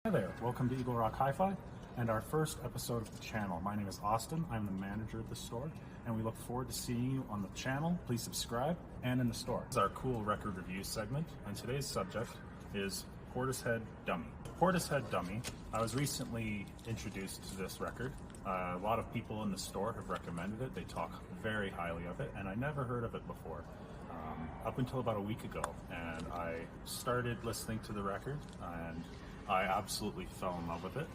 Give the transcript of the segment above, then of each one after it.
Hi there, welcome to Eagle Rock Hi-Fi and our first episode of the channel. My name is Austin, I'm the manager of the store, and we look forward to seeing you on the channel. Please subscribe and in the store. This is our cool record review segment, and today's subject is Portishead Dummy. Portishead Dummy, I was recently introduced to this record. A lot of people in the store have recommended it. They talk very highly of it, and I never heard of it before. Up until about a week ago, and I started listening to the record, and I absolutely fell in love with it.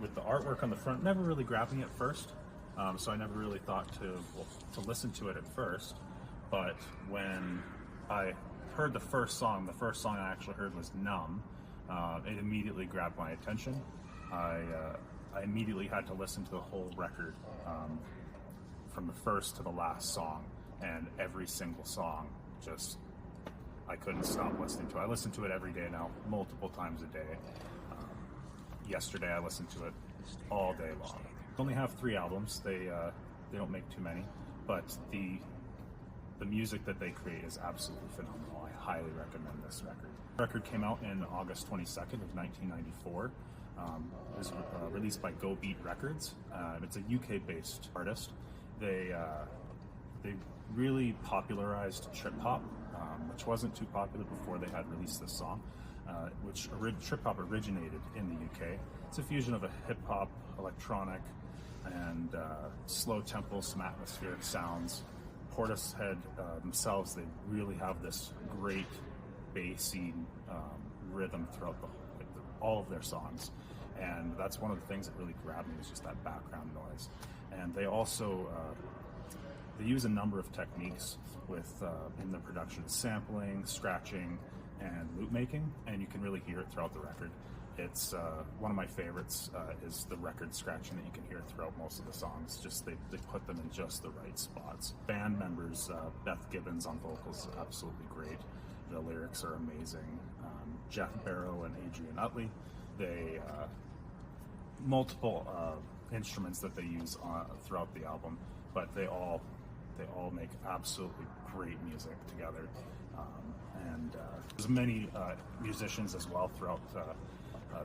With the artwork on the front, never really grabbed me at first, so I never really thought to listen to it at first. But when I heard the first song I actually heard was Numb. It immediately grabbed my attention. I immediately had to listen to the whole record, from the first to the last song, and every single song I couldn't stop listening to it. I listen to it every day now, multiple times a day. Yesterday I listened to it all day long. They only have 3 albums. They don't make too many, but the music that they create is absolutely phenomenal. I highly recommend this record. The record came out in August 22nd of 1994. It was released by Go Beat Records. It's a UK-based artist. They really popularized trip hop, which wasn't too popular before they had released this song. Trip hop originated in the UK. It's a fusion of a hip hop, electronic, and slow tempo, some atmospheric sounds. Portishead themselves, they really have this great bassy rhythm throughout all of their songs, and that's one of the things that really grabbed me, is just that background noise. And they also they use a number of techniques in the production: sampling, scratching, and loop making, and you can really hear it throughout the record. It's one of my favorites is the record scratching that you can hear throughout most of the songs. Just they put them in just the right spots. Band members, Beth Gibbons on vocals is absolutely great. The lyrics are amazing. Jeff Barrow and Adrian Utley, they multiple instruments that they use throughout the album, but they all make absolutely great music together. There's many musicians as well throughout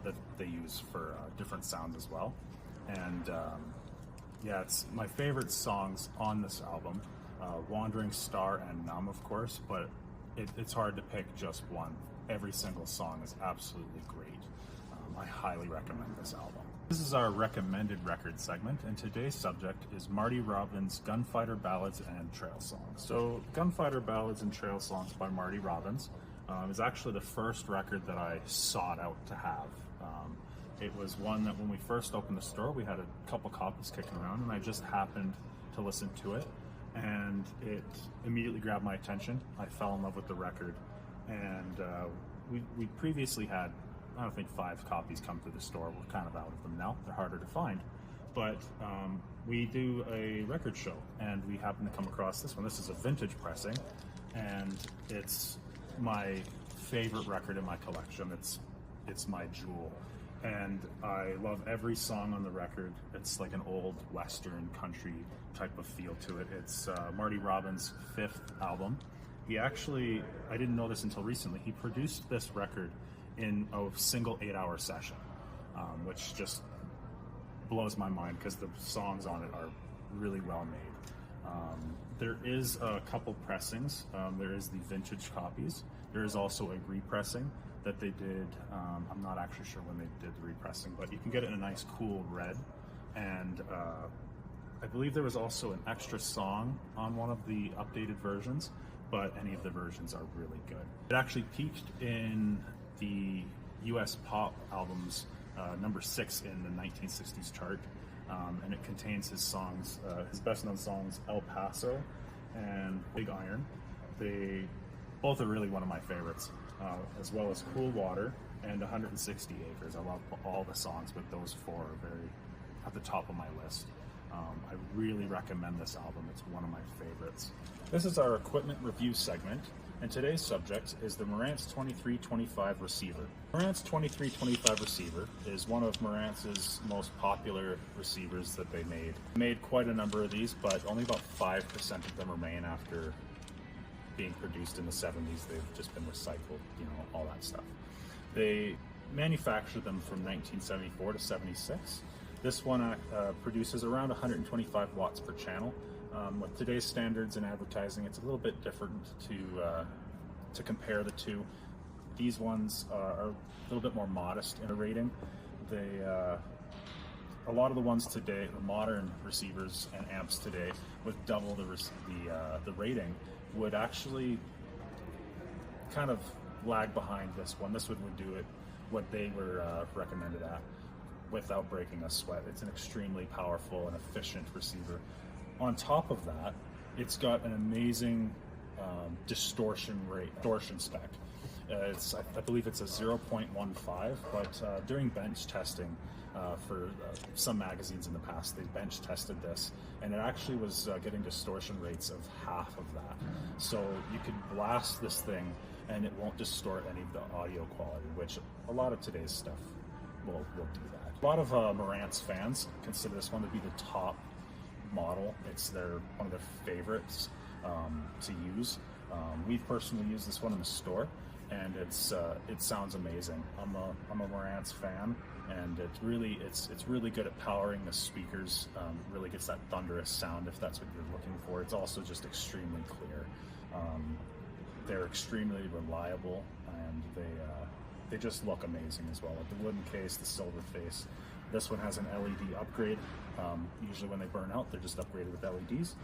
that they use for different sounds as well. And yeah, it's my favorite songs on this album, Wandering Star and Numb, of course, but it's hard to pick just one. Every single song is absolutely great. I highly recommend this album. This is our recommended record segment, and today's subject is Marty Robbins' Gunfighter, Ballads, and Trail Songs. So Gunfighter, Ballads, and Trail Songs by Marty Robbins is actually the first record that I sought out to have. It was one that when we first opened the store, we had a couple copies kicking around, and I just happened to listen to it, and it immediately grabbed my attention. I fell in love with the record, and we previously had, I don't think, 5 copies come through the store. We're kind of out of them now. They're harder to find. But we do a record show, and we happen to come across this one. This is a vintage pressing, and it's my favorite record in my collection. It's my jewel, and I love every song on the record. It's like an old Western country type of feel to it. It's Marty Robbins' 5th album. He actually, I didn't know this until recently, he produced this record in a single 8-hour session, which just blows my mind because the songs on it are really well made. There is a couple pressings. There is the vintage copies. There is also a repressing that they did. I'm not actually sure when they did the repressing, but you can get it in a nice cool red. And I believe there was also an extra song on one of the updated versions, but any of the versions are really good. It actually peaked in the US pop albums number 6 in the 1960s chart, and it contains his songs, his best known songs, El Paso and Big Iron. They both are really one of my favorites, as well as Cool Water and 160 Acres. I love all the songs, but those 4 are very at the top of my list. I really recommend this album. It's one of my favorites. This is our equipment review segment, and today's subject is the Marantz 2325 receiver. Marantz 2325 receiver is one of Marantz's most popular receivers that they made. They made quite a number of these, but only about 5% of them remain after being produced in the 70s. They've just been recycled, all that stuff. They manufactured them from 1974 to 76. This one produces around 125 watts per channel. With today's standards in advertising, it's a little bit different to compare the two. These ones are a little bit more modest in a rating. A lot of the ones today, the modern receivers and amps today, with double the rating, would actually kind of lag behind this one. This one would do it what they were recommended at without breaking a sweat. It's an extremely powerful and efficient receiver. On top of that, it's got an amazing distortion spec. I believe it's a 0.15, but during bench testing for some magazines in the past, they bench tested this, and it actually was getting distortion rates of half of that. So you could blast this thing and it won't distort any of the audio quality, which a lot of today's stuff will do that. A lot of Marantz fans consider this one to be the top model. It's one of their favorites to use. We've personally used this one in the store, and it sounds amazing. I'm a Marantz fan, and it's really good at powering the speakers. Really gets that thunderous sound if that's what you're looking for. It's also just extremely clear. They're extremely reliable, and they just look amazing as well. Like the wooden case, the silver face. This one has an LED upgrade. Usually when they burn out, they're just upgraded with LEDs.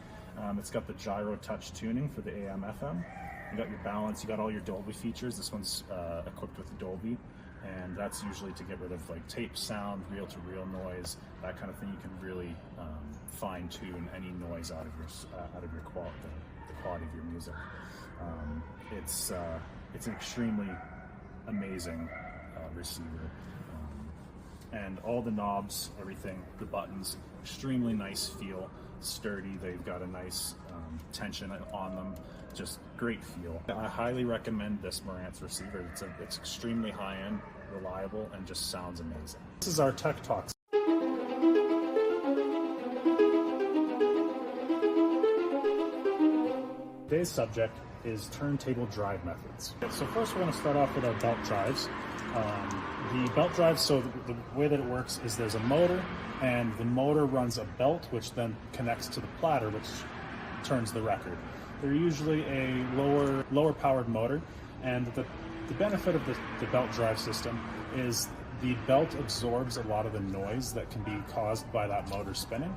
It's got the gyro touch tuning for the AM FM. You got your balance, you got all your Dolby features. This one's equipped with Dolby, and that's usually to get rid of like tape sound, reel-to-reel noise, that kind of thing. You can really fine-tune any noise out of your quality, the quality of your music. It's an extremely amazing receiver, and all the knobs, everything, the buttons, extremely nice feel, sturdy. They've got a nice tension on them, just great feel. I highly recommend this Marantz receiver. It's extremely high-end, reliable, and just sounds amazing. This is our Tech Talk. Today's subject is turntable drive methods. So first we're going to start off with our belt drives. The belt drive, so the way that it works is there's a motor, and the motor runs a belt which then connects to the platter, which turns the record. They're usually a lower powered motor, and the benefit of the belt drive system is the belt absorbs a lot of the noise that can be caused by that motor spinning.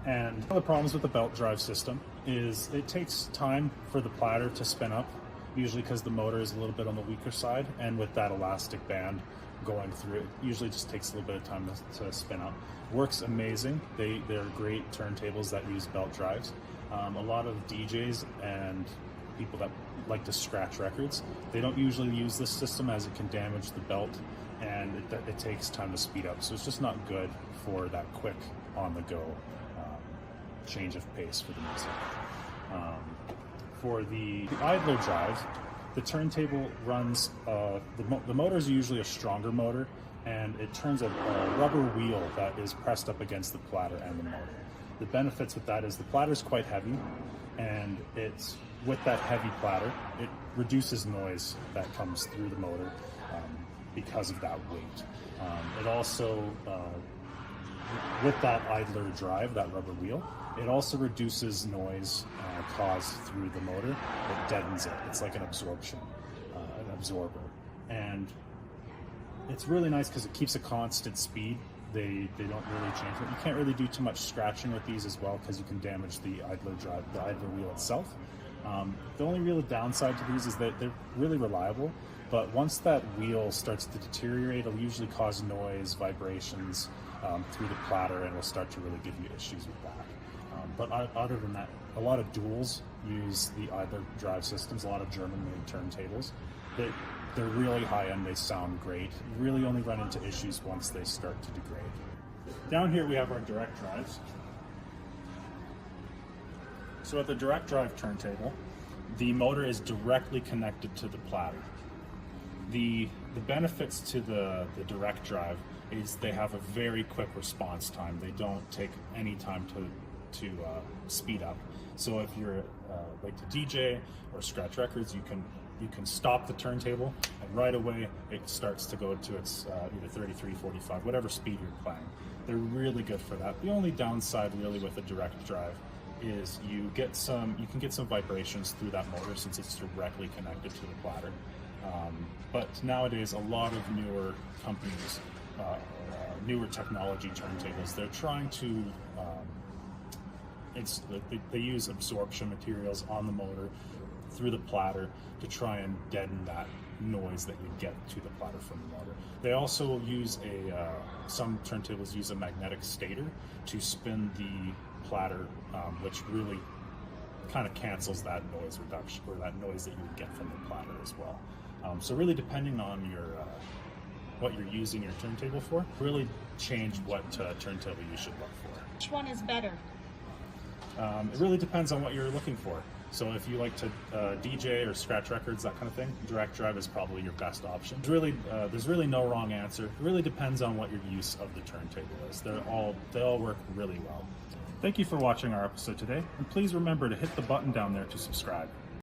And one of the problems with the belt drive system is it takes time for the platter to spin up, usually because the motor is a little bit on the weaker side, and with that elastic band going through it, usually just takes a little bit of time to spin up. Works amazing. They're great turntables that use belt drives. A lot of DJs and people that like to scratch records, they don't usually use this system as it can damage the belt, and it takes time to speed up. So it's just not good for that quick on-the-go change of pace for the music. For the idler drive, the turntable runs, the motor is usually a stronger motor, and it turns a rubber wheel that is pressed up against the platter and the motor. The benefits with that is the platter is quite heavy, and with that heavy platter, it reduces noise that comes through the motor because of that weight. It also, with that idler drive, that rubber wheel, it also reduces noise caused through the motor. It deadens it. It's like an absorber. And it's really nice because it keeps a constant speed. They don't really change it. You can't really do too much scratching with these as well because you can damage the idler wheel itself. The only real downside to these is that they're really reliable, but once that wheel starts to deteriorate, it'll usually cause noise, vibrations through the platter, and it'll start to really give you issues with that. But other than that, a lot of duals use the idler drive systems, a lot of German-made turntables. They're really high-end, they sound great. You really only run into issues once they start to degrade. Down here we have our direct drives. So at the direct drive turntable, the motor is directly connected to the platter. The benefits to the direct drive is they have a very quick response time. They don't take any time to speed up. So if you're like to DJ or scratch records, you can you can stop the turntable, and right away it starts to go to its either 33, 45, whatever speed you're playing. They're really good for that. The only downside really with a direct drive is you can get some vibrations through that motor since it's directly connected to the platter. But nowadays, a lot of newer companies, newer technology turntables, they're trying to they use absorption materials on the motor through the platter to try and deaden that noise that you get to the platter from the motor. They also use some turntables use a magnetic stator to spin the platter, which really kind of cancels that noise reduction, or that noise that you would get from the platter as well. So really depending on your what you're using your turntable for, really change what turntable you should look for. Which one is better? It really depends on what you're looking for. So if you like to DJ or scratch records, that kind of thing, direct drive is probably your best option. There's really no wrong answer. It really depends on what your use of the turntable is. They all work really well. Thank you for watching our episode today, and please remember to hit the button down there to subscribe.